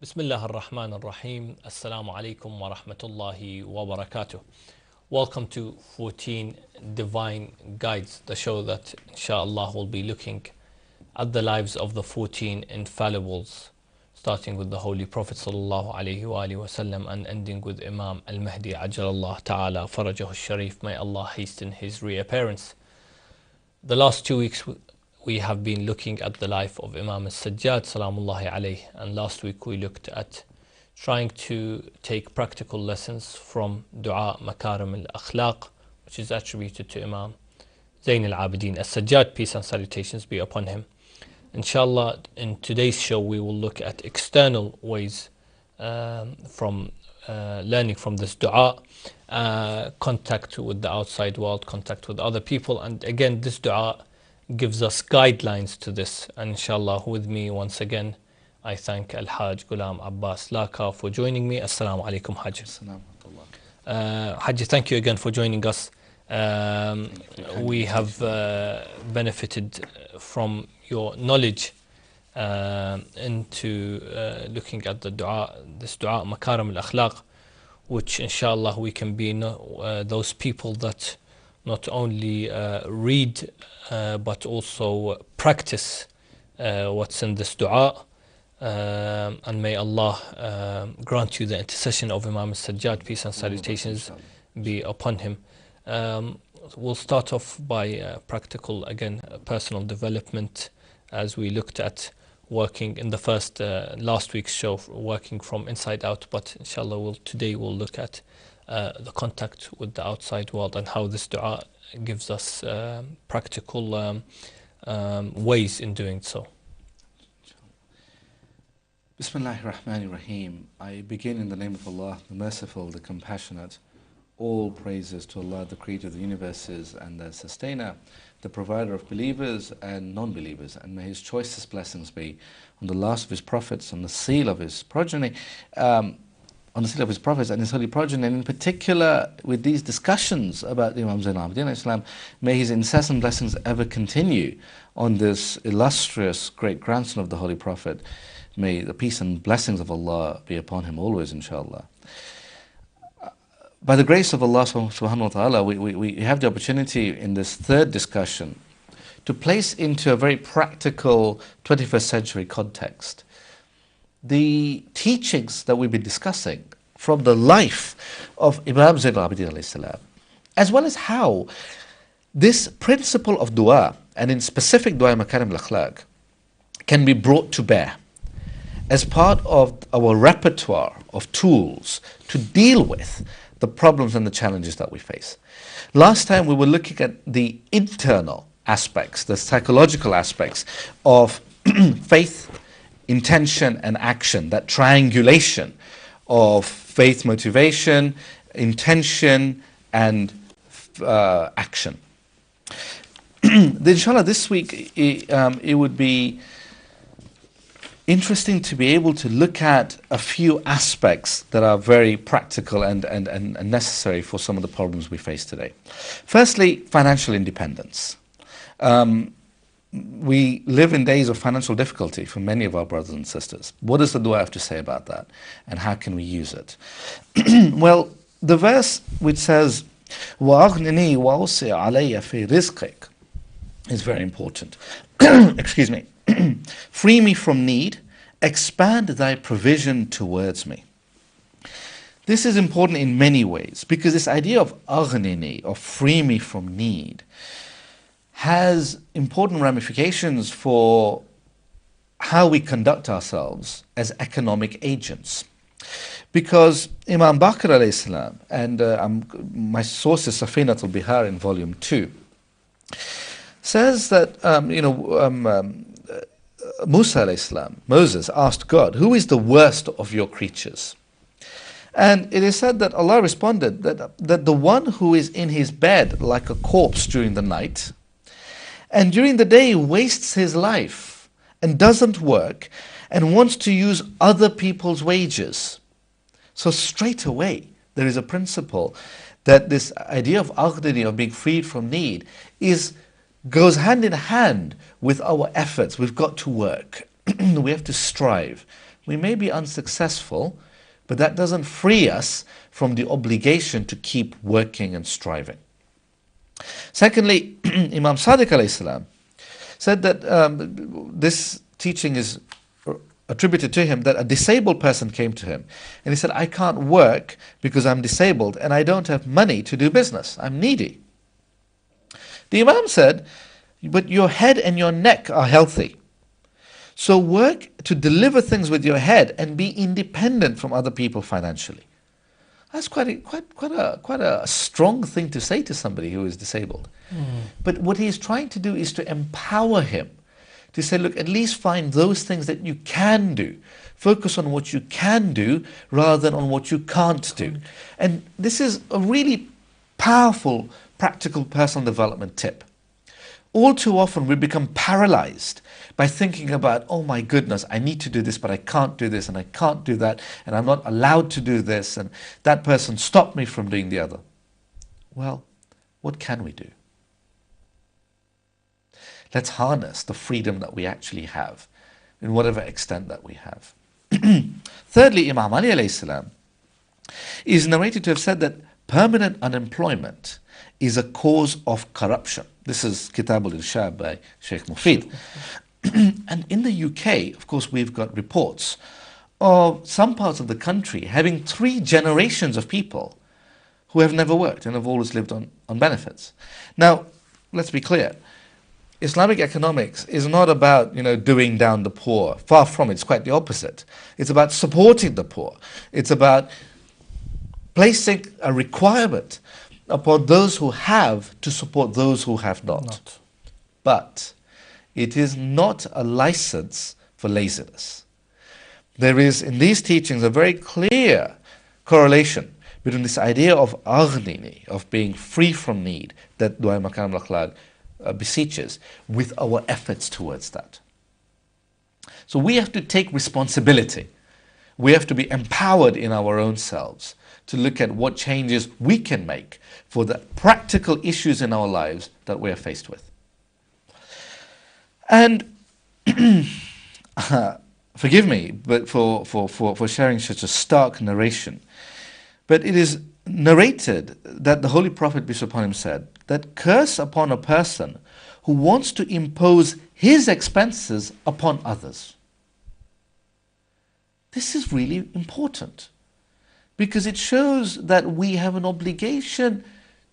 Bismillah ar-Rahman ar-Rahim. Assalamu alaikum wa rahmatullahi wa barakatuh. Welcome to 14 Divine Guides, the show that inshallah will be looking at the lives of the 14 infallibles, starting with the Holy Prophet sallallahu alaihi wasallam and ending with Imam Al-Mahdi ajalallah ta'ala farajahu sharif. May Allah hasten his reappearance. The last 2 weeks we have been looking at the life of Imam Al-Sajjad salamullahi alayh, and last week we looked at trying to take practical lessons from dua Makarim Al-Akhlaq, which is attributed to Imam al-Abidin Al-Sajjad, peace and salutations be upon him. Inshallah, in today's show we will look at external ways from learning from this dua, contact with the outside world, contact with other people, and again this dua gives us guidelines to this. And inshallah, with me once again, I thank Al-Hajj Ghulam Abbas Laka for joining me. Assalamu alaikum, Hajj. Hajj, thank you again for joining us. We have benefited from your knowledge into looking at the dua, this dua Makarim Al-Akhlaq, which inshallah we can be those people that not only read but also practice what's in this dua, and may Allah grant you the intercession of Imam Al-Sajjad, peace and salutations be upon him. We'll start off by practical, again, personal development, as we looked at working in the first last week's show, working from inside out, but inshallah today we'll look at the contact with the outside world and how this dua gives us practical ways in doing so. Bismillahir Rahmanir Rahim. I begin in the name of Allah, the Merciful, the Compassionate. All praises to Allah, the Creator of the universes and the Sustainer, the Provider of believers and non-believers, and may His choicest blessings be on the last of His prophets, on the seal of His progeny, on the seal of His prophets and His holy progeny, and in particular with these discussions about the Imam al-Abidin Islam, may His incessant blessings ever continue on this illustrious great grandson of the Holy Prophet. May the peace and blessings of Allah be upon him always, inshallah. By the grace of Allah subhanahu wa ta'ala, we have the opportunity in this third discussion to place into a very practical 21st century context the teachings that we've been discussing from the life of Imam Al-Abidin alayhi salam, as well as how this principle of dua, and in specific dua Makarim Al-Akhlaq, can be brought to bear as part of our repertoire of tools to deal with the problems and the challenges that we face. Last time we were looking at the internal aspects, the psychological aspects of faith, intention and action, that triangulation of faith, motivation, intention and action. Inshallah, this week it would be interesting to be able to look at a few aspects that are very practical and necessary for some of the problems we face today. Firstly, financial independence. We live in days of financial difficulty for many of our brothers and sisters. What does the dua have to say about that? And how can we use it? Well, the verse which says, وَأَغْنِنِي وَأُوسِعْ عَلَيَّ فِي رِزْقِكَ is very important. Excuse me. Free me from need, expand thy provision towards me. This is important in many ways, because this idea of aghnini, of free me from need, has important ramifications for how we conduct ourselves as economic agents. Because Imam Baqir alayhi salam, and my source is Safinat al-Bihar in volume 2, says that Musa alayhi salam, Moses, asked God, who is the worst of your creatures? And it is said that Allah responded that the one who is in his bed like a corpse during the night, and during the day wastes his life and doesn't work and wants to use other people's wages. So straight away there is a principle that this idea of aghdini, of being freed from need, goes hand in hand with our efforts. We've got to work. We have to strive. We may be unsuccessful, but that doesn't free us from the obligation to keep working and striving. Secondly, Imam Sadiq alayhi salam said that this teaching is attributed to him, that a disabled person came to him and he said, I can't work because I'm disabled and I don't have money to do business. I'm needy. The Imam said, but your head and your neck are healthy. So work to deliver things with your head and be independent from other people financially. That's quite a strong thing to say to somebody who is disabled. But what he's trying to do is to empower him, to say, look, at least find those things that you can do. Focus on what you can do rather than on what you can't do. And this is a really powerful, practical personal development tip. All too often we become paralyzed by thinking about, oh my goodness, I need to do this, but I can't do this, and I can't do that, and I'm not allowed to do this, and that person stopped me from doing the other. Well, what can we do? Let's harness the freedom that we actually have, in whatever extent that we have. Thirdly, Imam Ali alayhi salam is narrated to have said that permanent unemployment is a cause of corruption. This is Kitab al-Irshad by Sheikh Mufid. And in the UK, of course, we've got reports of some parts of the country having 3 generations of people who have never worked and have always lived on benefits. Now, let's be clear. Islamic economics is not about, doing down the poor. Far from it. It's quite the opposite. It's about supporting the poor. It's about placing a requirement upon those who have to support those who have not. But it is not a license for laziness. There is, in these teachings, a very clear correlation between this idea of aghnini, of being free from need, that Dua Makarim Al-Akhlaq beseeches, with our efforts towards that. So we have to take responsibility. We have to be empowered in our own selves to look at what changes we can make for the practical issues in our lives that we are faced with. And forgive me but for sharing such a stark narration, but it is narrated that the Holy Prophet, peace upon him, said that curse upon a person who wants to impose his expenses upon others. This is really important because it shows that we have an obligation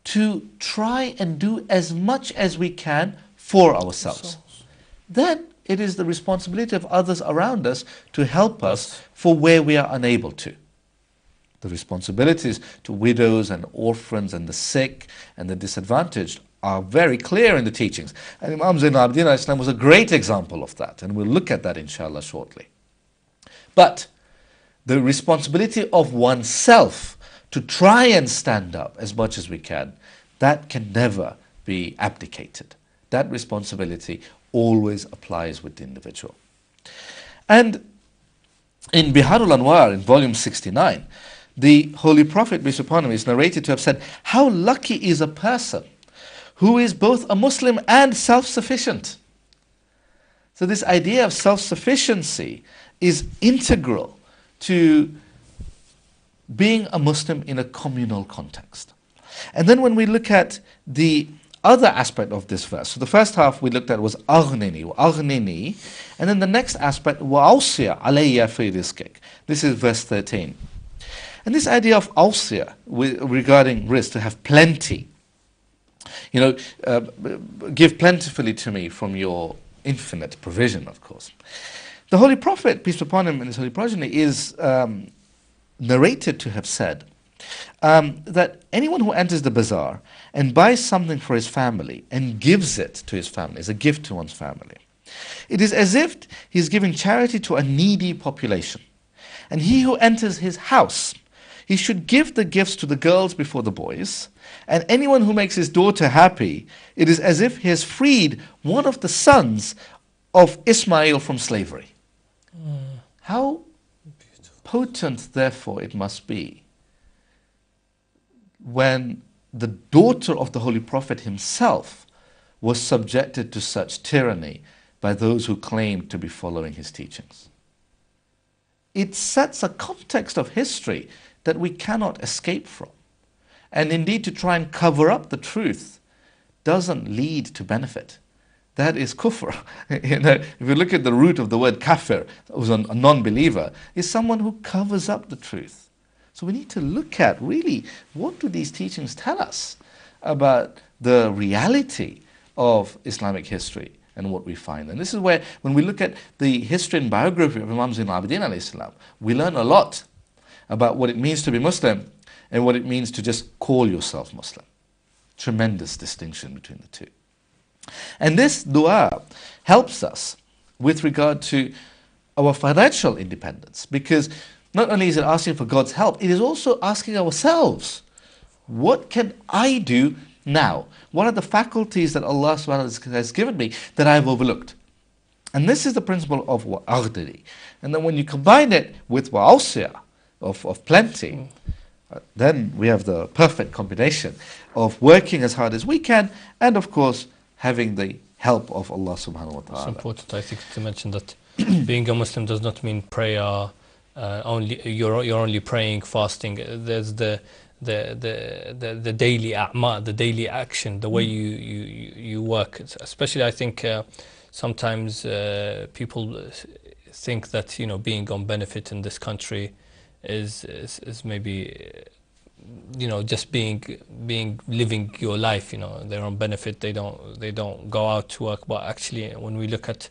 to try and do as much as we can for ourselves. Then it is the responsibility of others around us to help us for where we are unable to. The responsibilities to widows and orphans and the sick and the disadvantaged are very clear in the teachings. And Imam al-Abidin al-Islam was a great example of that, and we'll look at that inshallah shortly. But the responsibility of oneself to try and stand up as much as we can, that can never be abdicated. That responsibility always applies with the individual. And in Biharul Anwar, in volume 69, the Holy Prophet, peace upon him, is narrated to have said, how lucky is a person who is both a Muslim and self-sufficient. So this idea of self-sufficiency is integral to being a Muslim in a communal context. And then when we look at the other aspect of this verse, so the first half we looked at was aghnini, and then the next aspect, wa'awsiya alayya fi rizqik. This is verse 13. And this idea of awsiya regarding rizq, to have plenty, give plentifully to me from your infinite provision, of course. The Holy Prophet, peace upon him, and his holy progeny is narrated to have said that anyone who enters the bazaar and buys something for his family and gives it to his family, as a gift to one's family, it is as if he's giving charity to a needy population. And he who enters his house, he should give the gifts to the girls before the boys, and anyone who makes his daughter happy, it is as if he has freed one of the sons of Ismail from slavery. How potent, therefore, it must be when the daughter of the Holy Prophet himself was subjected to such tyranny by those who claimed to be following his teachings. it sets a context of history that we cannot escape from. And indeed, to try and cover up the truth doesn't lead to benefit. That is kufr. If you look at the root of the word kafir, who's a non-believer, is someone who covers up the truth. So we need to look at really, what do these teachings tell us about the reality of Islamic history and what we find. And this is where, when we look at the history and biography of Imam al-Abidin alayhi salam, we learn a lot about what it means to be Muslim and what it means to just call yourself Muslim. Tremendous distinction between the two. And this dua helps us with regard to our financial independence, because not only is it asking for God's help, it is also asking ourselves, what can I do now? What are the faculties that Allah subhanahu wa ta'ala has given me that I have overlooked? And this is the principle of wa'aghdiri. And then when you combine it with wa'awsiya, of plenty, then we have the perfect combination of working as hard as we can, and of course having the help of Allah subhanahu wa ta'ala. It's important, I think, to mention that being a Muslim does not mean prayer only. You're only praying, fasting. There's the daily a'ma, the daily action, the way you work. Especially, I think sometimes people think that being on benefit in this country is maybe just living your life. They're on benefit. They don't go out to work. But actually, when we look at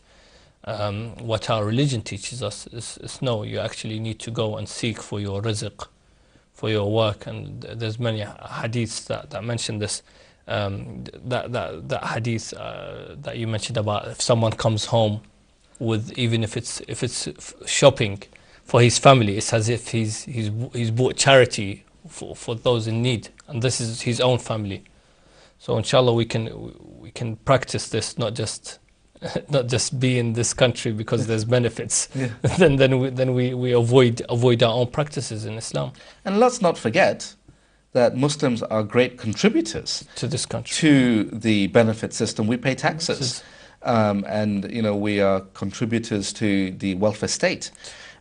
what our religion teaches us, is no. You actually need to go and seek for your rizq, for your work. And there's many hadiths that mention this. That hadith that you mentioned about, if someone comes home with, even if it's shopping for his family, it's as if he's bought charity for those in need, and this is his own family. So inshallah we can practice this, not just be in this country because there's benefits. Yeah. then we avoid our own practices in Islam. And let's not forget that Muslims are great contributors to this country, to the benefit system. We pay taxes, and we are contributors to the welfare state,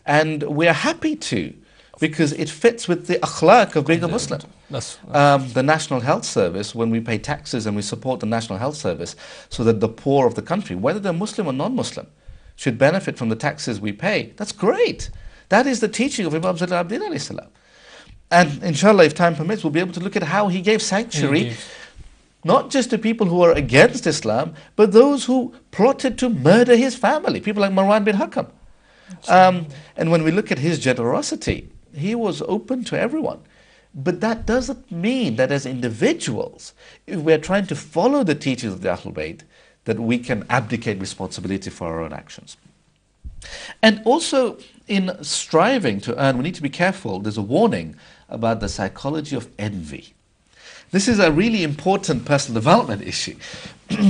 and we are happy to, because it fits with the akhlaq of being a Muslim. The National Health Service, when we pay taxes and we support the National Health Service so that the poor of the country, whether they're Muslim or non-Muslim, should benefit from the taxes we pay, that's great. That is the teaching of Imam Al-Abidin alayhi salam. And inshallah, if time permits, we'll be able to look at how he gave sanctuary not just to people who are against Islam, but those who plotted to murder his family, people like Marwan bin Hakam. And when we look at his generosity, he was open to everyone. But that doesn't mean that as individuals, if we're trying to follow the teachings of the Ahlulbayt, that we can abdicate responsibility for our own actions. And also, in striving to earn, we need to be careful. There's a warning about the psychology of envy. This is a really important personal development issue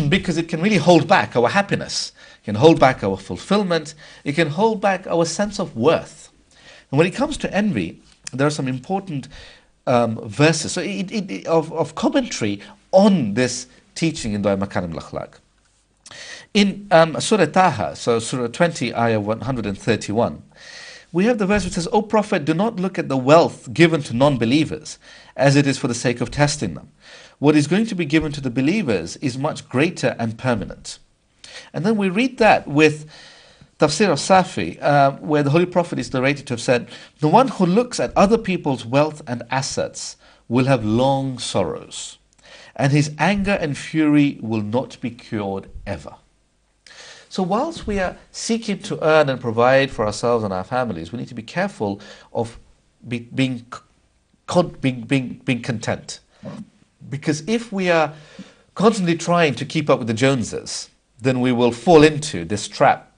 because it can really hold back our happiness. It can hold back our fulfillment. It can hold back our sense of worth. And when it comes to envy, there are some important verses of commentary on this teaching in the Makarim Al-Akhlaq. In Surah Taha, so Surah 20, Ayah 131, we have the verse which says, O Prophet, do not look at the wealth given to non-believers as it is for the sake of testing them. What is going to be given to the believers is much greater and permanent. And then we read that with Tafsir al-Safi, where the Holy Prophet is narrated to have said, the one who looks at other people's wealth and assets will have long sorrows, and his anger and fury will not be cured ever. So whilst we are seeking to earn and provide for ourselves and our families, we need to be careful of being content. Because if we are constantly trying to keep up with the Joneses, then we will fall into this trap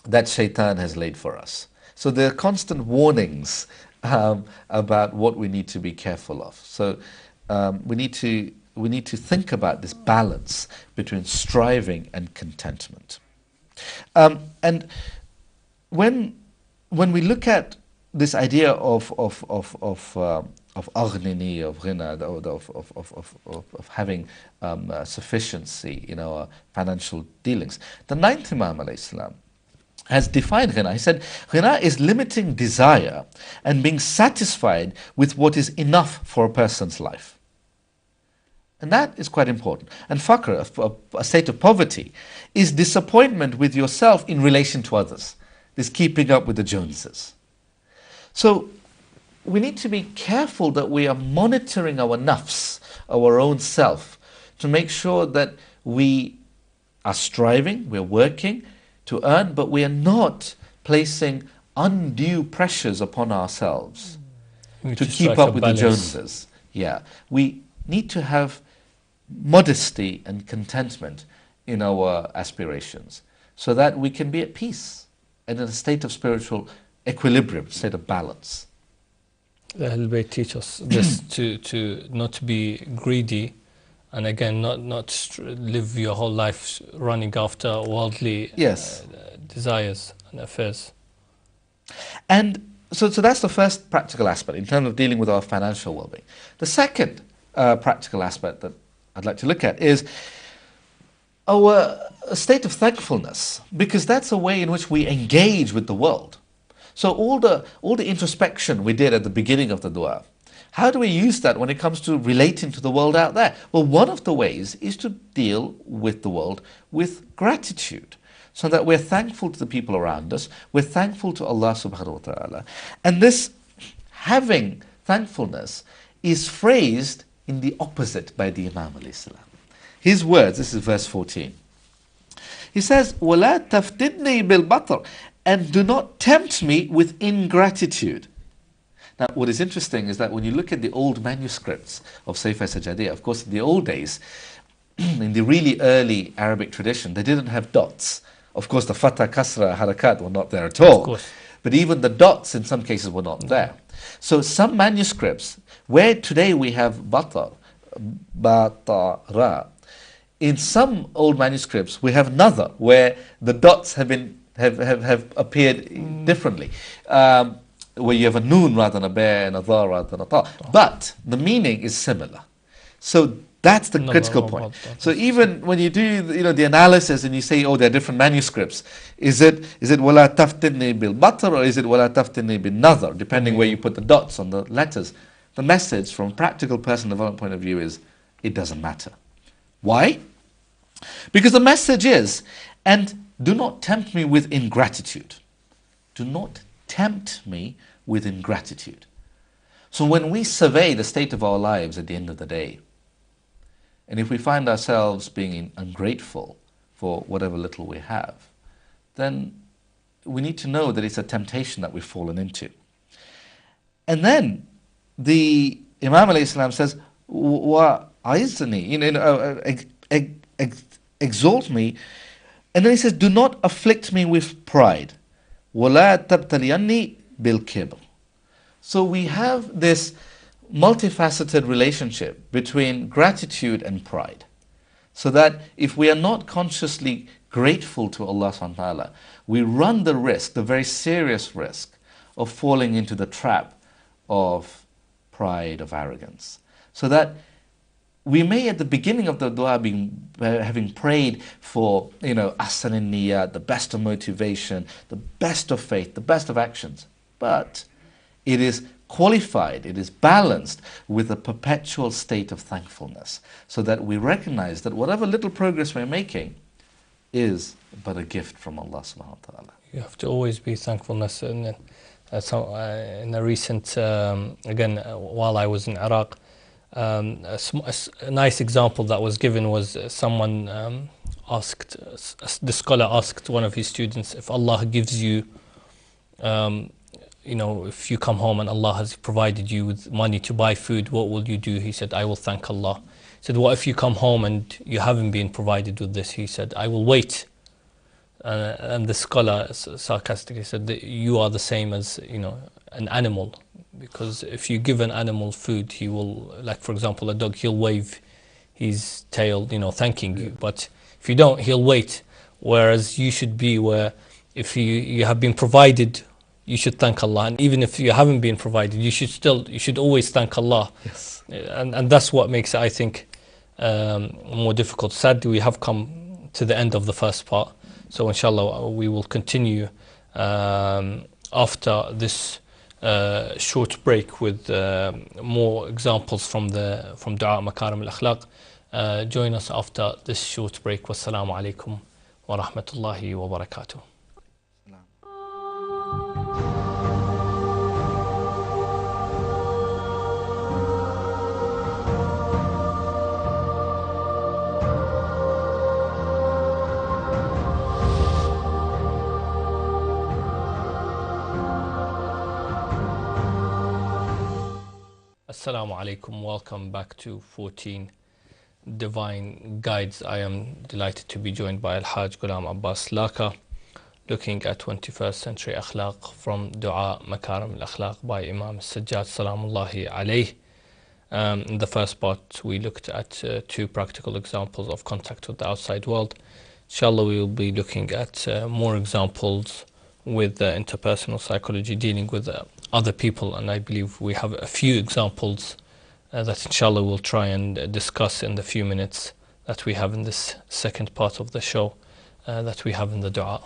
that shaitan has laid for us. So there are constant warnings about what we need to be careful of. So we need to think about this balance between striving and contentment. And when we look at this idea of aghnini, of ghina, of having sufficiency in our financial dealings, the ninth Imam alayhi salam has defined ghina. He said, ghina is limiting desire and being satisfied with what is enough for a person's life. And that is quite important. And faqr, a state of poverty, is disappointment with yourself in relation to others. This keeping up with the Joneses. So we need to be careful that we are monitoring our nafs, our own self, to make sure that we are striving, we're working to earn, but we are not placing undue pressures upon ourselves to keep up with the Joneses. Yeah, we need to have modesty and contentment in our aspirations so that we can be at peace and in a state of spiritual equilibrium, state of balance. The Ahlulbayt teach us this, to not be greedy, and again, not live your whole life running after worldly desires and affairs. And so that's the first practical aspect in terms of dealing with our financial well-being. The second practical aspect that I'd like to look at is our state of thankfulness, because that's a way in which we engage with the world. So all the introspection we did at the beginning of the dua, how do we use that when it comes to relating to the world out there? Well, one of the ways is to deal with the world with gratitude, so that we're thankful to the people around us, we're thankful to Allah subhanahu wa ta'ala. And this having thankfulness is phrased in the opposite by the Imam alayhi salam. His words, this is verse 14. He says, وَلَا تَفْتِدْنِي بِالْبَطْرِ, and do not tempt me with ingratitude. Now, what is interesting is that when you look at the old manuscripts of Sayf al-Sajjadiyya, of course, in the old days, in the really early Arabic tradition, they didn't have dots. Of course, the fatha, kasra, harakat were not there at all. But even the dots, in some cases, were not there. So some manuscripts, where today we have batar, ra, in some old manuscripts, we have nadar, where the dots have appeared differently. Where you have a noon rather than a bear and a dha rather than a ta. But the meaning is similar. So that's the critical point. So even when you do the analysis and you say, oh, there are different manuscripts, is it wala taftinni bil batar or is it wala taftinni bil nadar, depending where you put the dots on the letters. The message from a practical personal development point of view is it doesn't matter. Why? Because the message is, and do not tempt me with ingratitude. Do not tempt me with ingratitude. So when we survey the state of our lives at the end of the day, and if we find ourselves being ungrateful for whatever little we have, then we need to know that it's a temptation that we've fallen into. And then the Imam alayhi salam says, wa'aizni, exalt me. And then he says, do not afflict me with pride. وَلَا تَبْتَلِيَنِّي بِالْكِبْرِ. So we have this multifaceted relationship between gratitude and pride. So that if we are not consciously grateful to Allah subhanahu wa ta'ala, we run the risk, the very serious risk, of falling into the trap of pride, of arrogance. So that we may at the beginning of the dua having prayed for, ahsan an-niyat, the best of motivation, the best of faith, the best of actions. But it is qualified, it is balanced with a perpetual state of thankfulness, so that we recognize that whatever little progress we're making is but a gift from Allah subhanahu wa ta'ala. You have to always be thankfulness. And in a recent, again, while I was in Iraq, a nice example that was given was someone asked, the scholar asked one of his students, if Allah gives you, if you come home and Allah has provided you with money to buy food, what will you do? He said, I will thank Allah. He said, what if you come home and you haven't been provided with this? He said, I will wait. And the scholar sarcastically said that you are the same as an animal, because if you give an animal food, he will, like for example a dog, he'll wave his tail thanking you, but if you don't, he'll wait. Whereas you should be where if you have been provided, you should thank Allah, and even if you haven't been provided, you should always thank Allah. Yes. And that's what makes it, I think, more difficult. Sadly, we have come to the end of the first part. So inshallah we will continue after this short break with more examples from dua Makarim Al-Akhlaq. Join us after this short break. Wassalamu alaikum wa rahmatullahi wa barakatuh. Assalamu alaikum, welcome back to 14 Divine Guides. I am delighted to be joined by Al-Hajj Ghulam Abbas Laka, looking at 21st century akhlaq from Dua Makarim Al-Akhlaq by Imam Al-Sajjad Salamullahi alayh. In the first part we looked at two practical examples of contact with the outside world. Inshallah we will be looking at more examples with interpersonal psychology, dealing with other people, and I believe we have a few examples that inshallah we'll try and discuss in the few minutes that we have in this second part of the show that we have in the dua.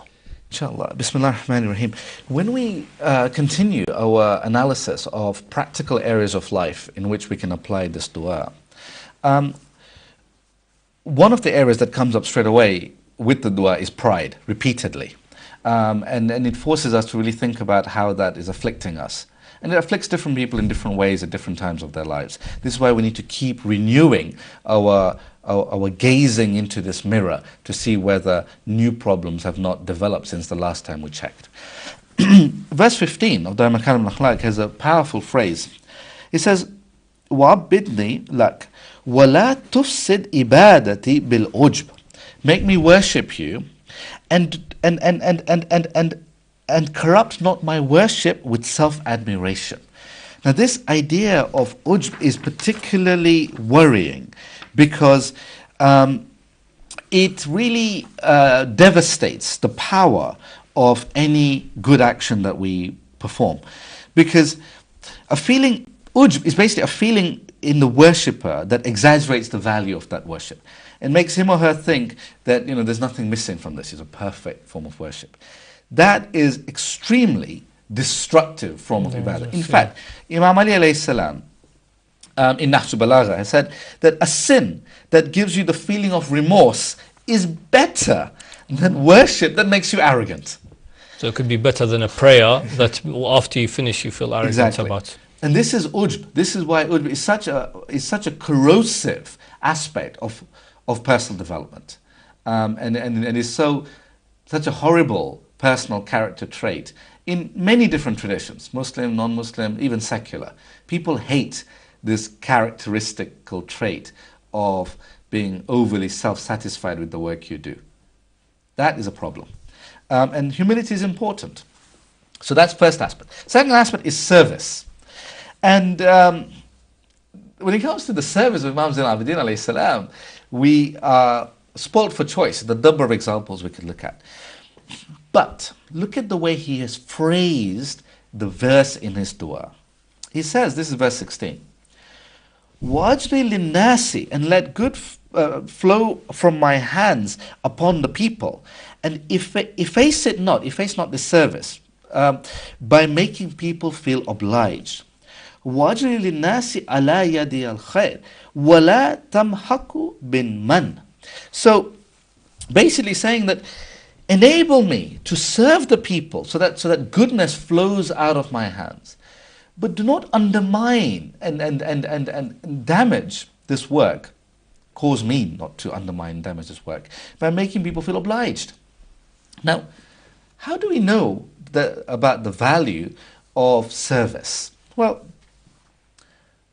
Inshallah. Bismillah ar-Rahman ar-Rahim. When we continue our analysis of practical areas of life in which we can apply this dua, one of the areas that comes up straight away with the dua is pride, repeatedly. And it forces us to really think about how that is afflicting us. And it afflicts different people in different ways at different times of their lives. This is why we need to keep renewing our gazing into this mirror to see whether new problems have not developed since the last time we checked. Verse 15 of Dua Makarim Al-Akhlaq has a powerful phrase. It says, وَعَبِّدْنِي لَكَ وَلَا تُفْسِدْ إِبَادَتِي بِالْعُجْبِ. Make me worship you and corrupt not my worship with self-admiration. Now this idea of ujb is particularly worrying because it really devastates the power of any good action that we perform. Because a feeling, ujb is basically a feeling in the worshipper that exaggerates the value of that worship. It makes him or her think that, there's nothing missing from this. It's a perfect form of worship. That is extremely destructive form of ibadah. In fact, Imam Ali alayhi salam in Nahj Balagha has said that a sin that gives you the feeling of remorse is better than worship that makes you arrogant. So it could be better than a prayer that after you finish you feel arrogant about. And this is ujb. This is why ujb is such a corrosive aspect of personal development, and is such a horrible personal character trait in many different traditions, Muslim, non-Muslim, even secular. People hate this characteristical trait of being overly self-satisfied with the work you do. That is a problem. And humility is important. So that's first aspect. Second aspect is service. And when it comes to the service of Imam al-Abidin alayhi salam, we are spoilt for choice. The number of examples we could look at. But look at the way he has phrased the verse in his dua. He says, this is verse 16, وَأَجْرِ لِلنَّاسِ, and let good flow from my hands upon the people, and efface not the service by making people feel obliged. وَأَجْرِ لِلنَّاسِ عَلَى يَدِي الْخَيْرِ وَلَا تَمْحَقُ بِالْمَنِّ. So basically saying that enable me to serve the people so that goodness flows out of my hands. But do not undermine and damage this work. Cause me not to undermine and damage this work by making people feel obliged. Now, how do we know about the value of service? Well,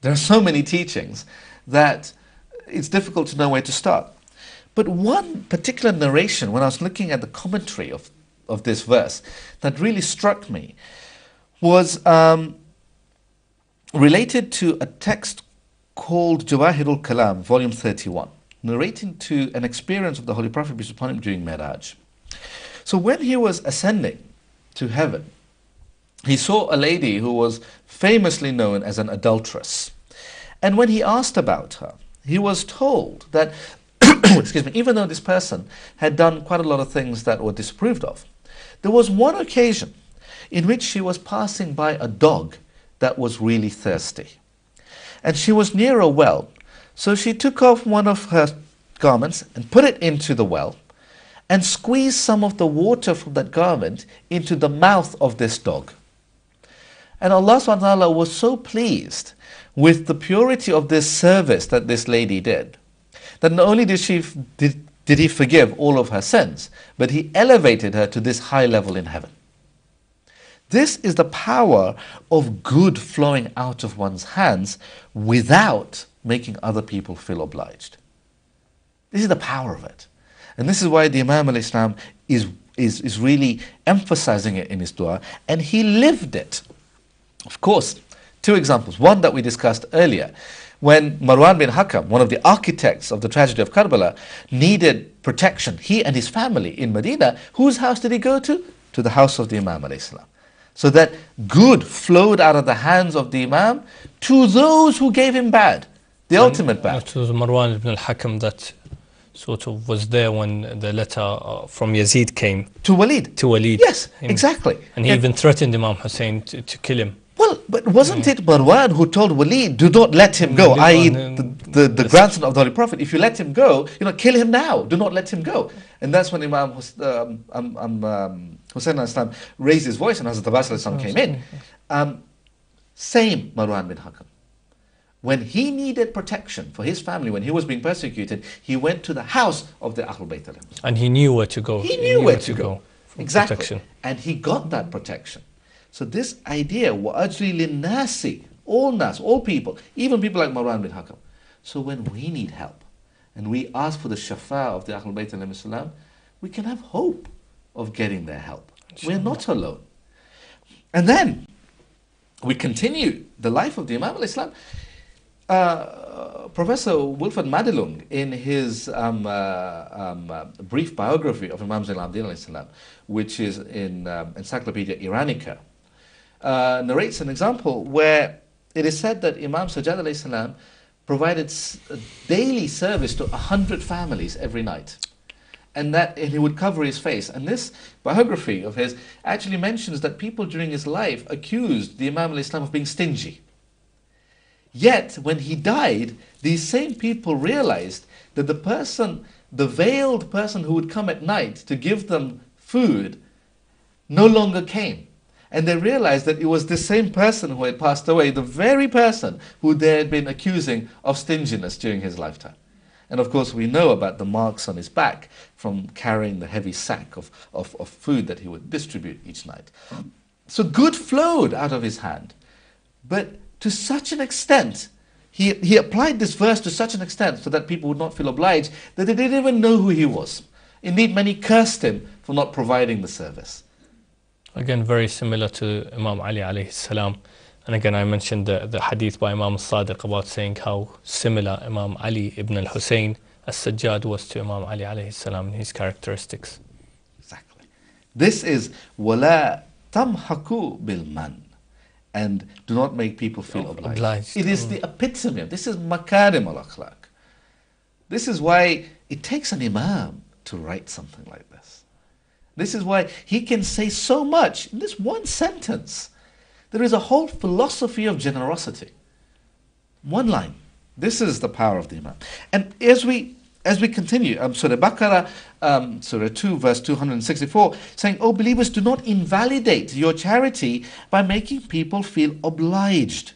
there are so many teachings that it's difficult to know where to start. But one particular narration, when I was looking at the commentary of this verse, that really struck me was related to a text called Jawahirul Kalam, volume 31, narrating to an experience of the Holy Prophet peace upon him during Mi'raj. So when he was ascending to heaven, he saw a lady who was famously known as an adulteress. And when he asked about her, he was told that excuse me, even though this person had done quite a lot of things that were disapproved of, there was one occasion in which she was passing by a dog that was really thirsty. And she was near a well, so she took off one of her garments and put it into the well and squeezed some of the water from that garment into the mouth of this dog. And Allah subhanahu wa ta'ala was so pleased with the purity of this service that this lady did, that not only did He forgive all of her sins, but He elevated her to this high level in heaven. This is the power of good flowing out of one's hands without making other people feel obliged. This is the power of it. And this is why the Imam al-Islam is really emphasizing it in his dua, and he lived it. Of course, two examples. One that we discussed earlier, when Marwan bin Hakam, one of the architects of the tragedy of Karbala, needed protection, he and his family in Medina, whose house did he go to? To the house of the Imam al-Islam. So that good flowed out of the hands of the Imam to those who gave him bad, the ultimate bad. It was Marwan ibn al-Hakam that sort of was there when the letter from Yazid came. To Walid. To Walid. Yes, exactly. And he even threatened Imam Hussein to kill him. Well, but wasn't it Marwan who told Walid, do not let him go, i.e. the grandson of the Holy Prophet, if you let him go, kill him now, do not let him go. And that's when Imam Hussein al-Islam raised his voice and Hazrat Abbas al-Islam came in. Same Marwan bin Hakam. When he needed protection for his family, when he was being persecuted, he went to the house of the Ahlulbayt. And he knew where to go. He knew where to go. For exactly. Protection. And he got that protection. So this idea, وَأَجْرِ لِلنَّاسِ, all nas, all people, even people like Marwan bin Hakam. So when we need help, and we ask for the shafa of the Ahlulbayt al-Islam, we can have hope of getting their help. We're not alone. And then, we continue the life of the Imam al-Islam. Professor Wilfred Madelung, in his brief biography of Imam Zain al-Abidin al-Islam, which is in Encyclopedia Iranica, narrates an example where it is said that Imam Al-Sajjad al-Islam provided daily service to 100 families every night. And he would cover his face. And this biography of his actually mentions that people during his life accused the Imam al-Islam of being stingy. Yet, when he died, these same people realized that the veiled person who would come at night to give them food, no longer came. And they realized that it was the same person who had passed away, the very person who they had been accusing of stinginess during his lifetime. And of course, we know about the marks on his back from carrying the heavy sack of food that he would distribute each night. So good flowed out of his hand. But to such an extent, he applied this verse to such an extent so that people would not feel obliged that they didn't even know who he was. Indeed, many cursed him for not providing the service. Again, very similar to Imam Ali alayhi salam. And again, I mentioned the hadith by Imam Al-Sadiq about saying how similar Imam Ali ibn al-Hussein Al-Sajjad was to Imam Ali alayhi salam in his characteristics. Exactly. This is وَلَا تَمْحَكُوا بِالْمَنْ, and do not make people feel obliged. It is the epitome of this is Makarim Al-Akhlaq. This is why it takes an imam to write something like this. This is why he can say so much in this one sentence. There is a whole philosophy of generosity. One line. This is the power of the imam. And as we continue, Surah Baqarah, Surah 2, verse 264, saying, "O believers, do not invalidate your charity by making people feel obliged."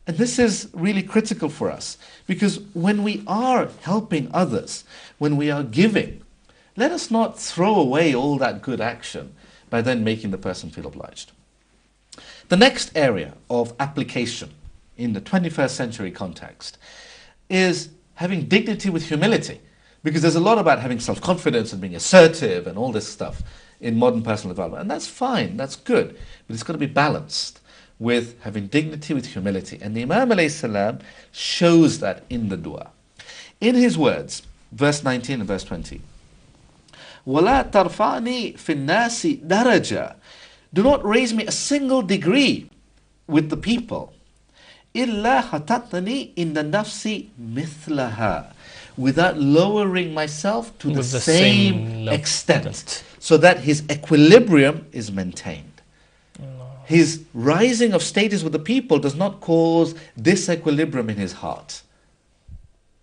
And this is really critical for us, because when we are helping others, when we are giving, let us not throw away all that good action by then making the person feel obliged. The next area of application in the 21st century context is having dignity with humility, because there's a lot about having self-confidence and being assertive and all this stuff in modern personal development, and that's fine, that's good, but it's got to be balanced with having dignity with humility. And the Imam alayhi salam shows that in the dua. In his words, verse 19 and verse 20, وَلَا تَرْفَعْنِي فِي النَّاسِ دَرَجَةً, do not raise me a single degree with the people. إِلَّا خَطَطْنِي إِنَّ نَفْسِي مِثْلَهَا, without lowering myself to the With the same same extent, so that his equilibrium is maintained. His rising of status with the people does not cause disequilibrium in his heart.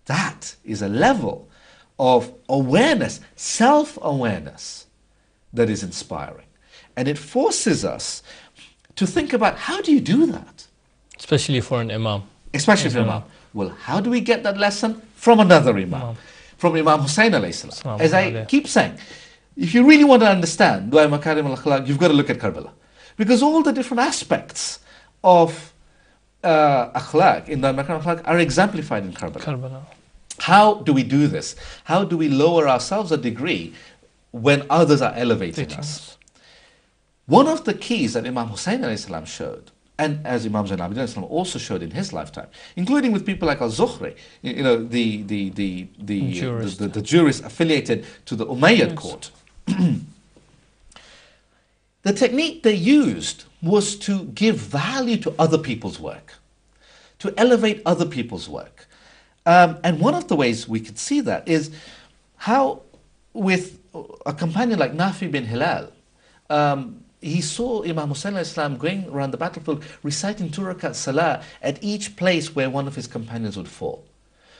That is a level of awareness, self-awareness, that is inspiring. And it forces us to think about, how do you do that? Especially for an imam. Especially for an imam. Well, how do we get that lesson? From another imam. From Imam Hussein alayhi salam. As I keep saying, if you really want to understand Dua Makarim Al-Akhlaq, you've got to look at Karbala. Because all the different aspects of akhlaq in Dua Makarim Al-Akhlaq are exemplified in Karbala. How do we do this? How do we lower ourselves a degree when others are elevating us? One of the keys that Imam Hussein alayhi salam showed, and as Imam al-Abidin also showed in his lifetime, including with people like Al-Zuhri, the jurist affiliated to the Umayyad court. The technique they used was to give value to other people's work, to elevate other people's work. And one of the ways we could see that is how, with a companion like Nafi bin Hilal, he saw Imam Hussein al-Islam going around the battlefield reciting 2 rakat salah at each place where one of his companions would fall.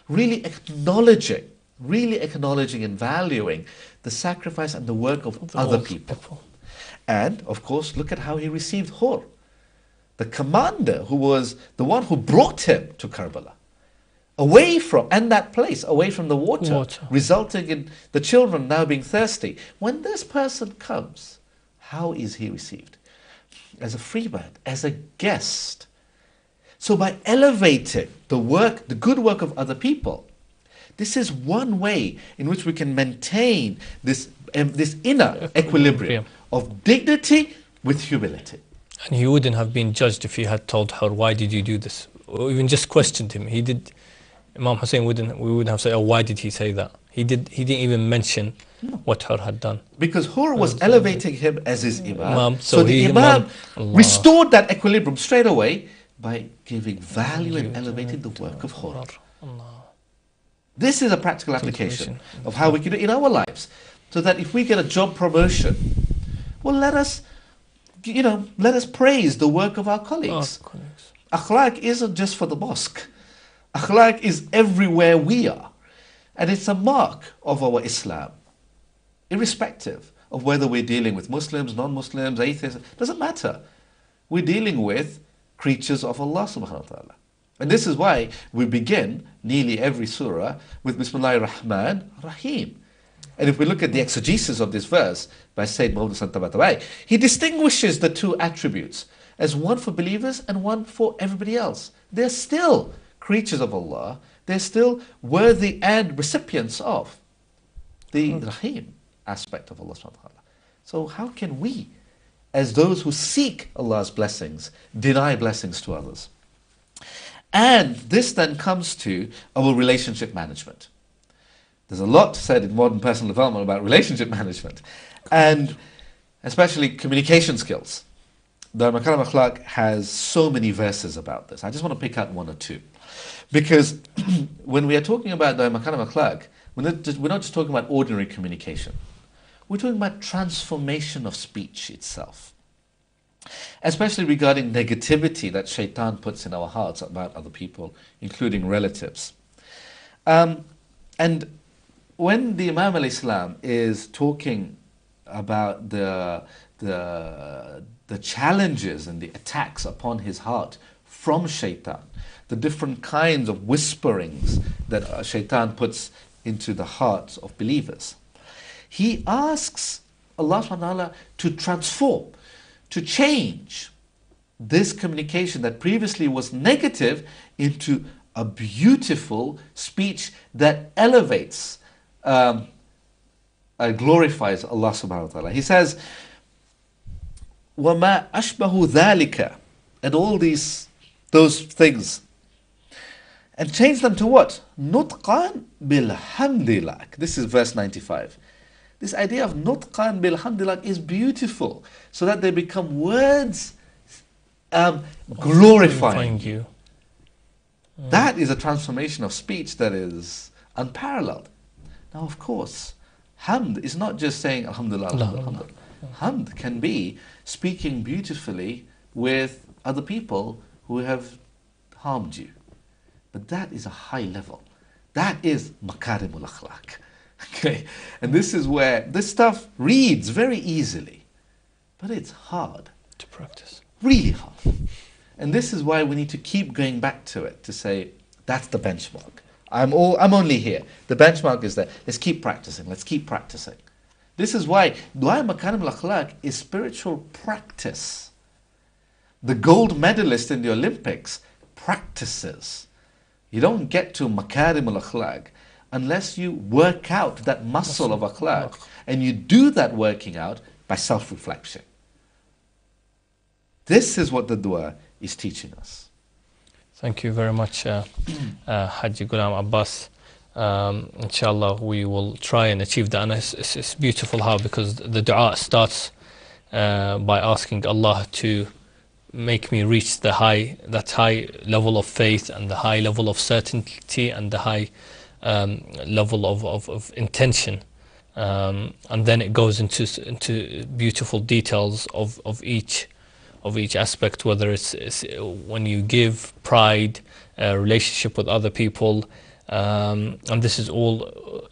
Really acknowledging and valuing the sacrifice and the work of other people. And, of course, look at how he received Hur, the commander who was the one who brought him to Karbala, away from the water, resulting in the children now being thirsty. When this person comes, how is he received? As a free man, as a guest. So by elevating the work, the good work of other people, this is one way in which we can maintain this inner equilibrium of dignity with humility. And he wouldn't have been judged if he had told her, why did you do this? Or even just questioned him. Imam Hussein we wouldn't have said, oh, why did he say that? He didn't even mention what Hur had done. Because Hur was elevating him as his imam. So the imam restored that equilibrium straight away by giving value and elevating the work of Hur. This is a practical application of how we can do it in our lives. So that if we get a job promotion, well, let us praise the work of our colleagues. Akhlaq isn't just for the mosque. Akhlaq is everywhere we are. And it's a mark of our Islam. Irrespective of whether we're dealing with Muslims, non-Muslims, atheists, doesn't matter. We're dealing with creatures of Allah subhanahu wa ta'ala. And this is why we begin nearly every surah with Bismillahir Rahman Rahim. And if we look at the exegesis of this verse by Sayyid Muhammad Tabatabai, he distinguishes the two attributes as one for believers and one for everybody else. They're still creatures of Allah. They're still worthy and recipients of the Rahim aspect of Allah subhanahu wa ta'ala. So how can we, as those who seek Allah's blessings, deny blessings to others? And this then comes to our relationship management. There's a lot said in modern personal development about relationship management, and especially communication skills. The Makarim Al-Akhlaq has so many verses about this. I just want to pick out one or two. Because when we are talking about the Makarim Al-Akhlaq, we're not just talking about ordinary communication. We're talking about transformation of speech itself. Especially regarding negativity that shaitan puts in our hearts about other people, including relatives. And when the Imam al-Islam is talking about the challenges and the attacks upon his heart from shaitan, the different kinds of whisperings that shaitan puts into the hearts of believers, he asks Allah subhanahu wa ta'ala to transform, to change this communication that previously was negative into a beautiful speech that elevates glorifies Allah subhanahu wa ta'ala. He says, وَمَا أَشْبَهُ ذَلِكَ, and all those things, and change them to what? نُطْقًا بِالْحَمْدِ. This is verse 95. This idea of nutqan bil hamdillah is beautiful, so that they become words glorifying you. That is a transformation of speech that is unparalleled. Now, of course, hamd is not just saying alhamdulillah, alhamdulillah. Hamd can be speaking beautifully with other people who have harmed you. But that is a high level. That is Makarim Al-Akhlaq. Okay? And this is where this stuff reads very easily, but it's hard to practice. Really hard. And this is why we need to keep going back to it, to say, that's the benchmark. I'm only here. The benchmark is there. Let's keep practicing. Let's keep practicing. This is why Makarim Al-Akhlaq is spiritual practice. The gold medalist in the Olympics practices. You don't get to Makarim Al-Akhlaq unless you work out that muscle of akhlaq. And you do that working out by self-reflection. This is what the dua is teaching us. Thank you very much, Haji Ghulam Abbas. Inshallah, we will try and achieve that. And it's beautiful how, because the dua starts by asking Allah to make me reach that high level of faith and the high level of certainty and the high level of intention. And then it goes into beautiful details of each aspect, whether it's when you give, pride, relationship with other people. And this is all,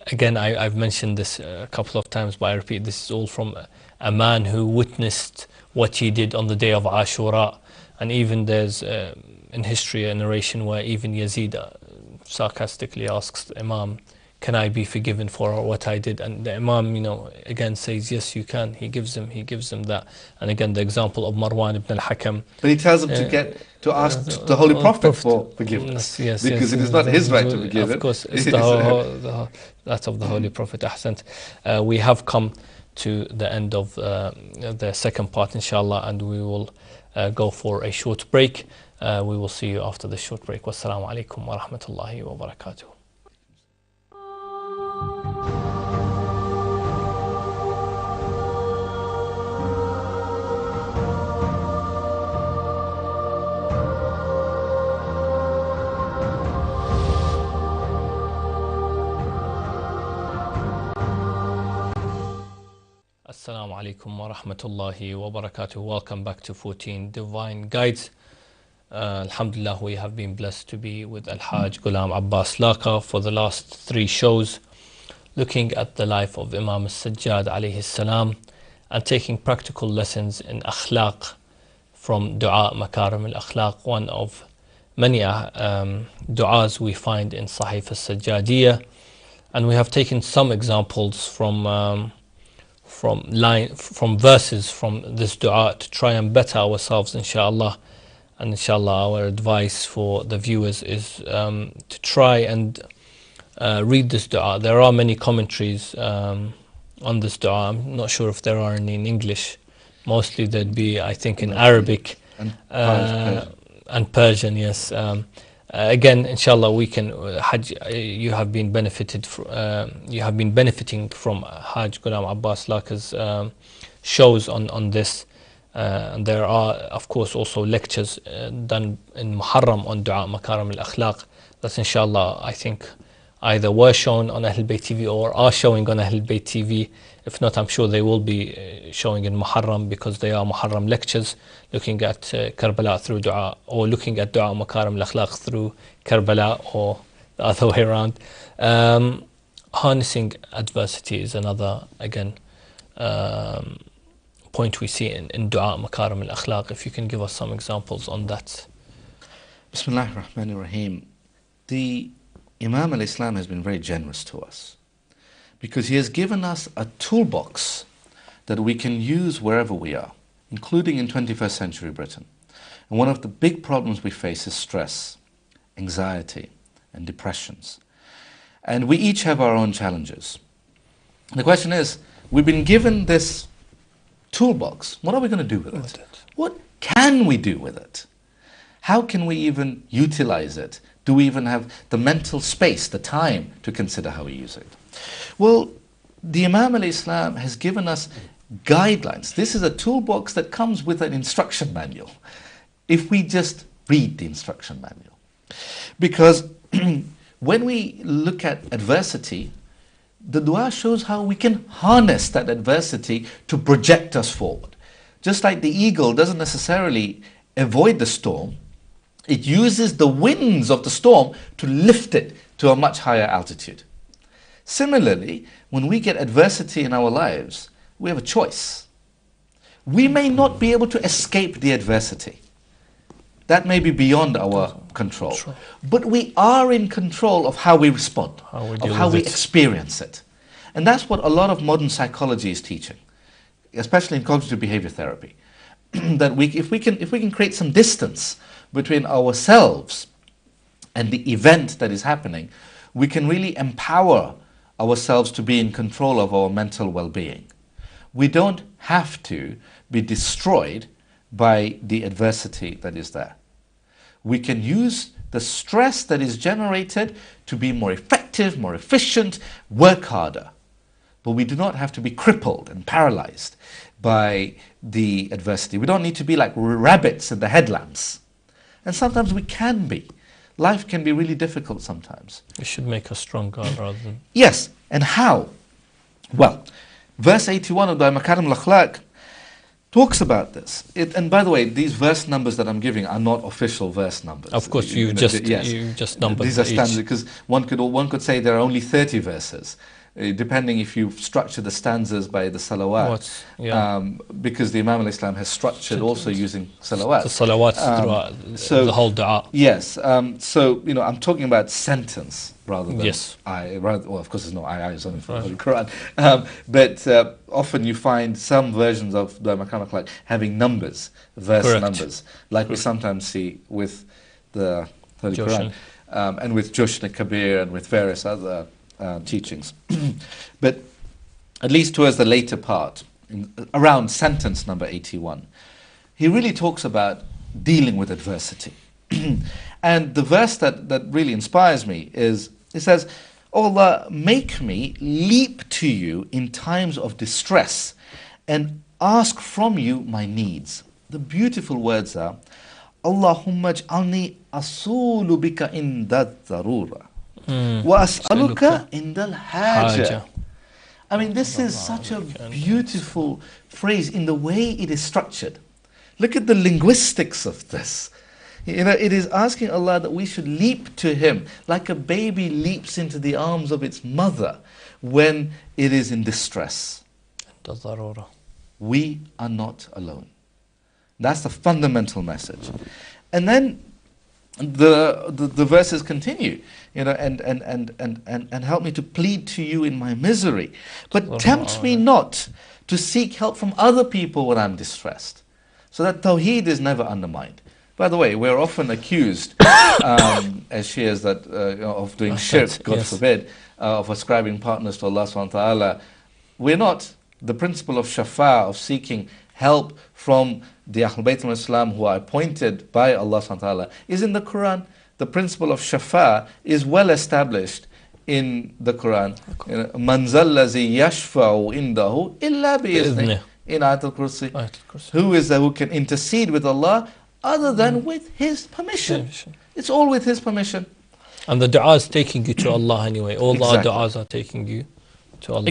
again, I've mentioned this a couple of times, but I repeat, this is all from a man who witnessed what he did on the day of Ashura. And even there's in history a narration where even Yazid sarcastically asks the Imam, can I be forgiven for what I did? And the Imam, again says, yes, you can. He gives him that. And again, the example of Marwan ibn al-Hakam. But he tells him to ask the Holy Prophet for forgiveness. Yes, because it is not his right to forgive it. Of course, it's that of the Holy Prophet. Ahsant. We have come to the end of the second part, inshallah, and we will go for a short break. We will see you after the short break. Wassalamu alaikum wa rahmatullahi wa barakatuh. Assalamu alaikum wa rahmatullahi wa barakatuh. Welcome back to 14 Divine Guides. Alhamdulillah, we have been blessed to be with Al-Hajj Ghulam Abbas Laqa for the last 3 shows, looking at the life of Imam Al-Sajjad alayhi salam and taking practical lessons in akhlaq from dua Makarim Al-Akhlaq, one of many du'as we find in Sahif Al-Sajjadiyah. And we have taken some examples from verses from this dua to try and better ourselves, inshallah. And inshallah, our advice for the viewers is to try and read this dua. There are many commentaries on this dua. I'm not sure if there are any in English. Mostly there'd be, I think, in Arabic and Persian. Yes. Again, inshallah, we can. You have been benefiting from Hajj Ghulam Abbas Laqa's shows on this. And there are, of course, also lectures done in Muharram on Dua Makarim Al-Akhlaq. That's, inshallah, I think either were shown on Ahlulbayt TV or are showing on Ahlulbayt TV. If not, I'm sure they will be showing in Muharram, because they are Muharram lectures looking at Karbala through Dua, or looking at Dua Makarim Al-Akhlaq through Karbala, or the other way around. Harnessing adversity is another, again, point we see in Dua Makarim Al-Akhlaq. If you can give us some examples on that. Bismillahir Rahmanir Rahim. The Imam al-Islam has been very generous to us, because he has given us a toolbox that we can use wherever we are, including in 21st century Britain. And one of the big problems we face is stress, anxiety, and depressions. And we each have our own challenges. The question is, we've been given this toolbox. What are we going to do with it? What can we do with it? How can we even utilize it? Do we even have the mental space, the time to consider how we use it? Well, the Imam al-Islam has given us guidelines. This is a toolbox that comes with an instruction manual, if we just read the instruction manual. Because when we look at adversity, the dua shows how we can harness that adversity to project us forward. Just like the eagle doesn't necessarily avoid the storm, it uses the winds of the storm to lift it to a much higher altitude. Similarly, when we get adversity in our lives, we have a choice. We may not be able to escape the adversity. That may be beyond our control. Sure. But we are in control of how we respond, of how we experience it. And that's what a lot of modern psychology is teaching, especially in cognitive behavior therapy. That if we can create some distance between ourselves and the event that is happening, we can really empower ourselves to be in control of our mental well-being. We don't have to be destroyed by the adversity that is there. We can use the stress that is generated to be more effective, more efficient, work harder. But we do not have to be crippled and paralyzed by the adversity. We don't need to be like rabbits in the headlands. And sometimes we can be. Life can be really difficult sometimes. It should make us stronger rather than... Yes, and how? Well, verse 81 of the Makarim Al-Akhlaq talks about this. And by the way, these verse numbers that I'm giving are not official verse numbers. Of course, you just numbered these are each. standard, because one could say there are only 30 verses, depending if you structure the stanzas by the salawat. Because the Imam Al-Islam has structured also using salawat. The salawat throughout the whole dua. Yes. So, I'm talking about sentence rather than well, of course, it's not ayah, it's only from the Quran. But often you find some versions of the Makarim Al-Akhlaq having numbers, verse numbers, like we sometimes see with the Holy Quran, and with Jushn al-Kabir and with various other teachings. But at least towards the later part, around sentence number 81, he really talks about dealing with adversity. And the verse that really inspires me is, it says, "O Allah, make me leap to you in times of distress and ask from you my needs." The beautiful words are, "Allahumma ij'alni asulu bika inda dharura wa as'aluka inda al-haja." I mean, this is such a beautiful phrase in the way it is structured. Look at the linguistics of this. It is asking Allah that we should leap to Him like a baby leaps into the arms of its mother when it is in distress. We are not alone. That's the fundamental message. And then the verses continue, and help me to plead to you in my misery, but tempt me not to seek help from other people when I'm distressed, so that Tawheed is never undermined. By the way, we're often accused, as Shias, of doing shirk, God forbid, of ascribing partners to Allah subhanahu wa ta'ala. We're not. The principle of shafa, of seeking help from the Ahlulbayt Islam who are appointed by Allah subhanahu wa ta'ala, is in the Quran. The principle of shafa is well established in the Quran. Man zallazi yashfa'u indahu illa bi'iznih. In Ayatul Kursi. Who is there who can intercede with Allah other than with His permission? It's all with His permission. And the dua is taking you to Allah anyway. All our du'as are taking you to Allah.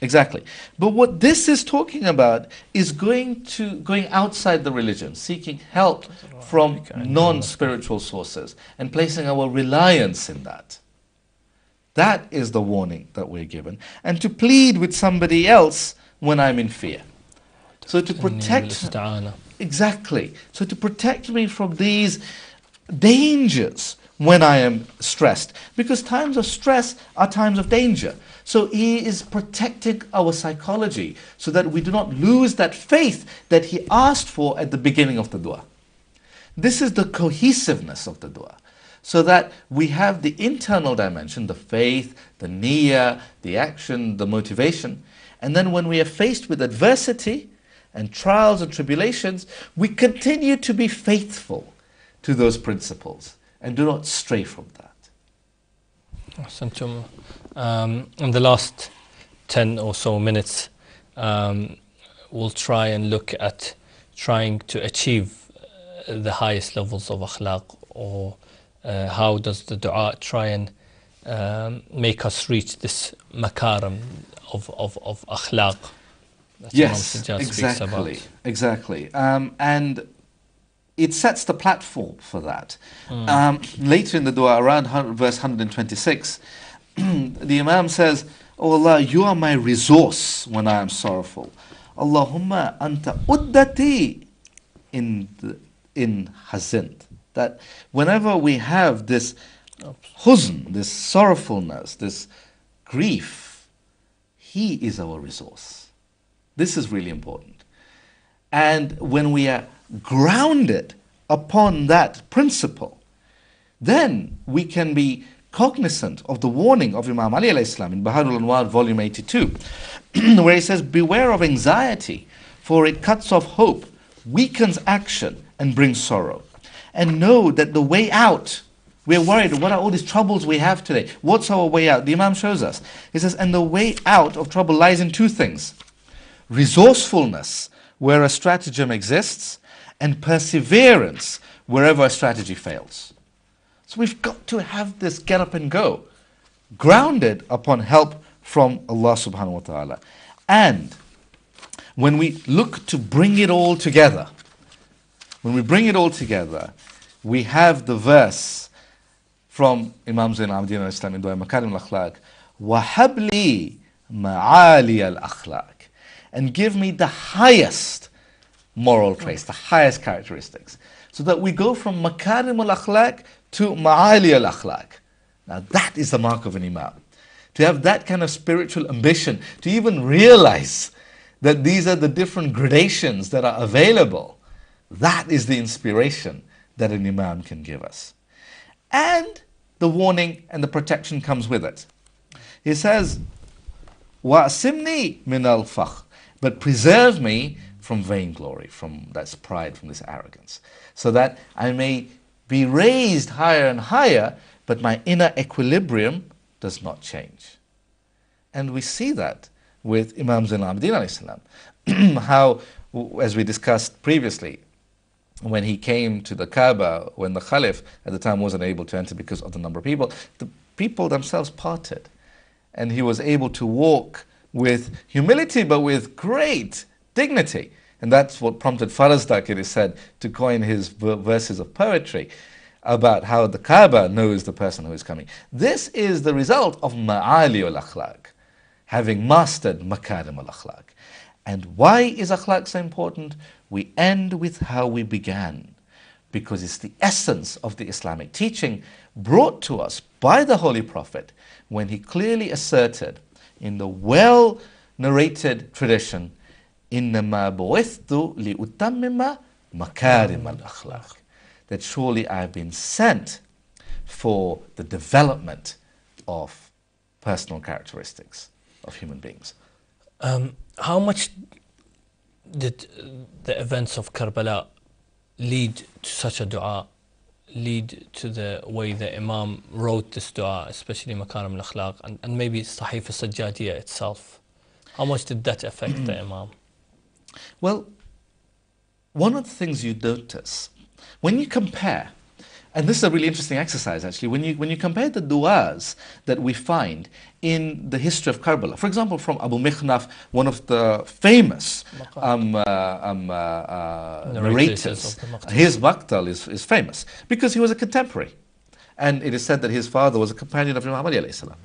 Exactly. But what this is talking about is going outside the religion, seeking help from non-spiritual sources and placing our reliance in that. That is the warning that we're given. And to plead with somebody else when I'm in fear. So to protect... So to protect me from these dangers when I am stressed. Because times of stress are times of danger. So He is protecting our psychology so that we do not lose that faith that He asked for at the beginning of the dua. This is the cohesiveness of the dua. So that we have the internal dimension, the faith, the niyyah, the action, the motivation. And then when we are faced with adversity and trials and tribulations, we continue to be faithful to those principles and do not stray from that. Santum, in the last 10 or so minutes, we'll try and look at trying to achieve the highest levels of akhlaq, or how does the dua try and make us reach this makarim of akhlaq that Yes, Imam Sajjad speaks about. exactly. And it sets the platform for that. Later in the dua, around verse 126, the Imam says, "Oh Allah, you are my resource when I am sorrowful. Allahumma anta uddati in hazint." That whenever we have this huzn, this sorrowfulness, this grief, He is our resource. This is really important. And when we are grounded upon that principle, then we can be cognizant of the warning of Imam Ali alayhi salam in Baharul Anwar volume 82, where he says, "Beware of anxiety, for it cuts off hope, weakens action, and brings sorrow. And know that the way out," we're worried, what are all these troubles we have today? What's our way out? The Imam shows us. He says, and the way out of trouble lies in two things: resourcefulness, where a stratagem exists, and perseverance, wherever a strategy fails. So we've got to have this get up and go, grounded upon help from Allah subhanahu wa ta'ala. And when we look to bring it all together, we have the verse from Imam al-Abidin al-Islam in Makarim Al-Akhlaq, وَهَبْ لِي مَعَالِيَ الْأَخْلَاقِ, and give me the highest moral traits, the highest characteristics. So that we go from Makarim Al-Akhlaq to Ma'ali Al-Akhlaq. Now that is the mark of an Imam. To have that kind of spiritual ambition, to even realize that these are the different gradations that are available, that is the inspiration that an Imam can give us. And the warning and the protection comes with it. He says, وَأَسِمْنِي مِنَ الْفَخْرِ, but preserve me from vainglory, from that's pride, from this arrogance, so that I may be raised higher and higher, but my inner equilibrium does not change. And we see that with Imam Al-Abidin alayhi salam, how, as we discussed previously, when he came to the Kaaba, when the Khalif at the time wasn't able to enter because of the number of people, the people themselves parted. And he was able to walk with humility, but with great dignity. And that's what prompted Farazdak, it is said, to coin his verses of poetry about how the Kaaba knows the person who is coming. This is the result of Ma'ali al-Akhlaq, having mastered Makarim Al-Akhlaq. And why is akhlaq so important? We end with how we began, because it's the essence of the Islamic teaching brought to us by the Holy Prophet, when he clearly asserted in the well-narrated tradition, إِنَّمَا بُعِثْتُ لِأُتَمِّمَ مَكَارِمَ الْأَخْلَاقِ, that surely I have been sent for the development of personal characteristics of human beings. How much did the events of Karbala lead to such a dua, lead to the way the Imam wrote this dua, especially Makarim Al-Akhlaq, and maybe Sahif Al-Sajjadiyya itself? How much did that affect the Imam? Well, one of the things you notice, when you compare, and this is a really interesting exercise actually, when you compare the du'as that we find in the history of Karbala, for example from Abu Mikhnaf, one of the famous narrators, his Maqtal is famous because he was a contemporary, and it is said that his father was a companion of Imam Ali alayhi salam.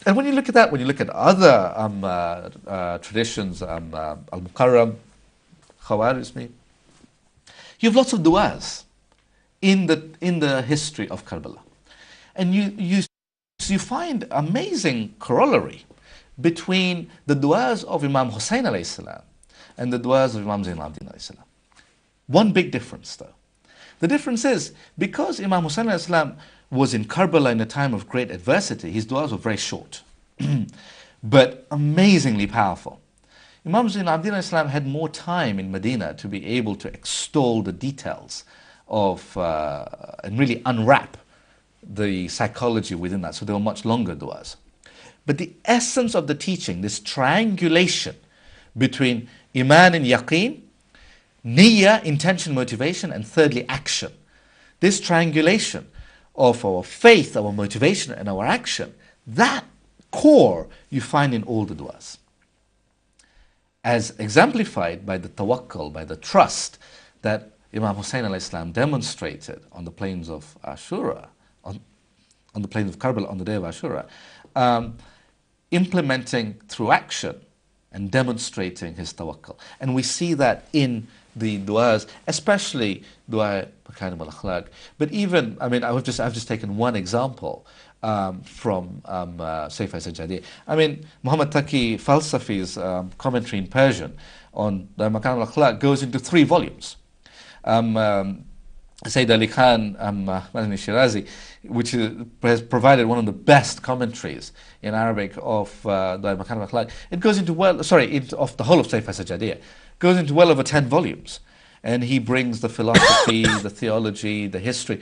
And when you look at that, when you look at other traditions, Al-Mukarram, Khawarizmi, you have lots of du'as in the history of Karbala. And you find amazing corollary between the du'as of Imam Hussein alayhi salam and the du'as of Imam Al-Abidin alayhi salam. One big difference though. The difference is, because Imam Hussein alayhi salam was in Karbala in a time of great adversity, his du'as were very short, but amazingly powerful. Imam Al-Abidin alayhi salam had more time in Medina to be able to extol the details of and really unwrap the psychology within that, so they were much longer du'as. But the essence of the teaching, this triangulation between iman and yaqeen, niyyah, intention, motivation, and thirdly action, this triangulation of our faith, our motivation and our action, that core you find in all the du'as. As exemplified by the tawakkul, by the trust that Imam Hussein al-Islam demonstrated on the plains of Ashura, on the plains of Karbala on the day of Ashura, implementing through action and demonstrating his tawakkul. And we see that in the du'as, especially dua Makarim Al-Akhlaq. But even, I mean, I've just taken one example from Sayf al-Sajjad. I mean, Muhammad Taqi Falsafi's commentary in Persian on the Makarim Al-Akhlaq goes into 3 volumes. Sayyid Ali Khan Madani Shirazi, which has provided one of the best commentaries in Arabic of the Makarim Al-Akhlaq. It goes into of the whole of Sayf al-Sajjad, goes into well over 10 volumes. And he brings the philosophy, the theology, the history,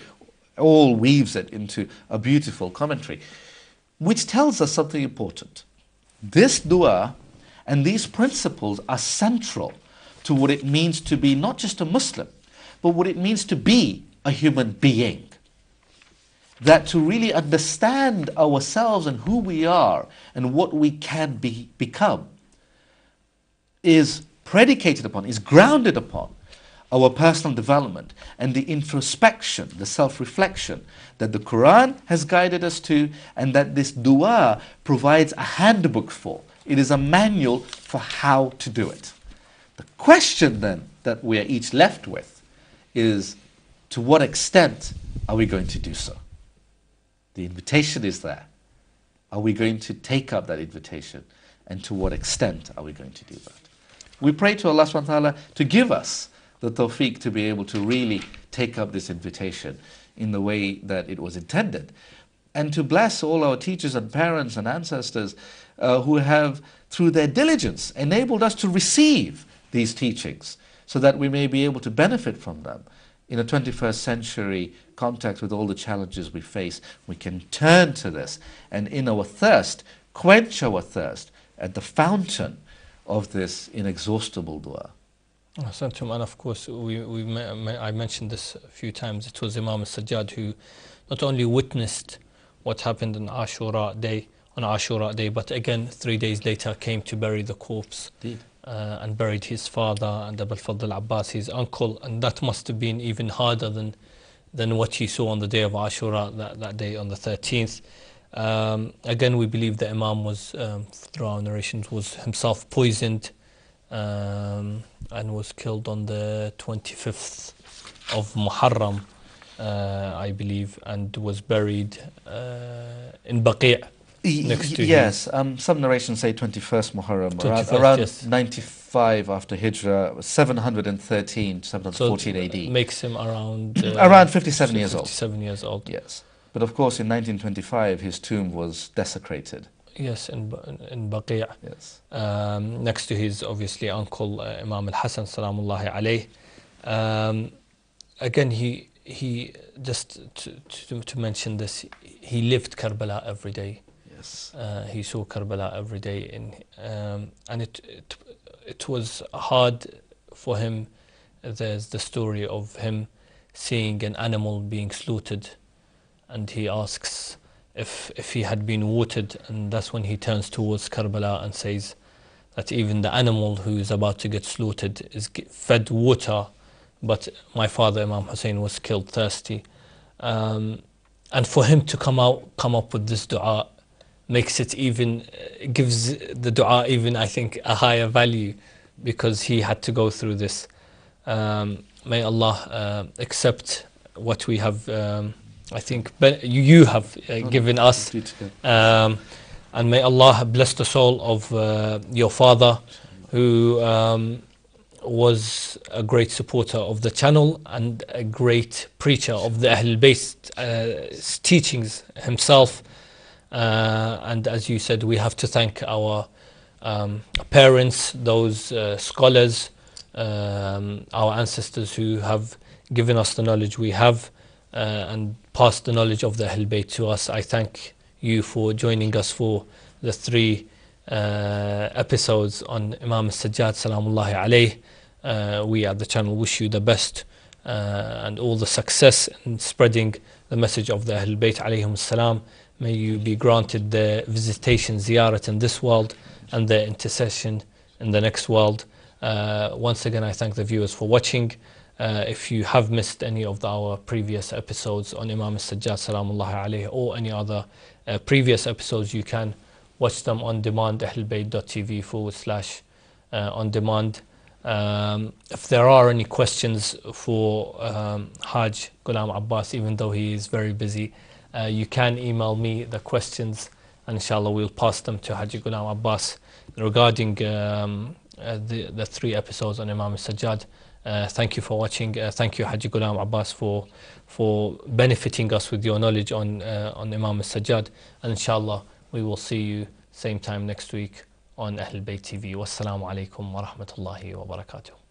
all weaves it into a beautiful commentary, which tells us something important. This dua and these principles are central to what it means to be not just a Muslim, but what it means to be a human being. That to really understand ourselves and who we are and what we can become is predicated upon, is grounded upon our personal development and the introspection, the self-reflection that the Quran has guided us to, and that this dua provides a handbook for. It is a manual for how to do it. The question then that we are each left with is, to what extent are we going to do so? The invitation is there. Are we going to take up that invitation? And to what extent are we going to do that? We pray to Allah subhanahu wa ta'ala to give us the tawfiq to be able to really take up this invitation in the way that it was intended. And to bless all our teachers and parents and ancestors who have, through their diligence, enabled us to receive these teachings so that we may be able to benefit from them. In a 21st century context with all the challenges we face, we can turn to this and in our thirst, quench our thirst at the fountain of this inexhaustible dua. And of course, I mentioned this a few times. It was Imam Al-Sajjad who not only witnessed what happened on Ashura Day, but again 3 days later came to bury the corpse. And buried his father and Abul Fadl Abbas, his uncle, and that must have been even harder than what he saw on the day of Ashura, that day on the 13th. Again, we believe the Imam was, through our narrations, was himself poisoned and was killed on the 25th of Muharram, I believe, and was buried in Baqi'. Yes, some narrations say 21st Muharram, around yes. 95 after Hijrah, 713, 714 so AD. Makes him around 57 years old. 57 years old. Yes, but of course in 1925 his tomb was desecrated. Yes, in Baqi'. Yes. Next to his obviously uncle Imam Al-Hasan Salamullahi alayh. Again, he just to mention this, he lived Karbala every day. He saw Karbala every day, and it was hard for him. There's the story of him seeing an animal being slaughtered, and he asks if he had been watered, and that's when he turns towards Karbala and says that even the animal who is about to get slaughtered is fed water, but my father Imam Hussein was killed thirsty. And for him to come up with this dua makes it even, gives the dua even, I think, a higher value, because he had to go through this. May Allah accept what we have, I think, you have given us. And may Allah bless the soul of your father, who was a great supporter of the channel and a great preacher of the Ahlulbayt teachings himself. And as you said, we have to thank our parents, those scholars, our ancestors who have given us the knowledge we have and passed the knowledge of the Ahlulbayt to us. I thank you for joining us for the 3 episodes on Imam Al-Sajjad Salamullahi alayh. We at the channel wish you the best and all the success in spreading the message of the Ahlulbayt alayhim salam. May you be granted the visitation, ziyarat in this world and the intercession in the next world. Once again, I thank the viewers for watching. If you have missed any of our previous episodes on Imam Al-Sajjad salamullahi alayhi, or any other previous episodes, you can watch them on demand, ahlulbayt.tv/on demand. If there are any questions for Hajj Ghulam Abbas, even though he is very busy, you can email me the questions, and inshallah we'll pass them to Haji Ghulam Abbas regarding the 3 episodes on Imam Al-Sajjad. Thank you for watching. Thank you, Haji Ghulam Abbas, for benefiting us with your knowledge on Imam Al-Sajjad. And inshallah, we will see you same time next week on Ahlulbayt TV. Wassalamu alaikum wa rahmatullahi wa barakatuh.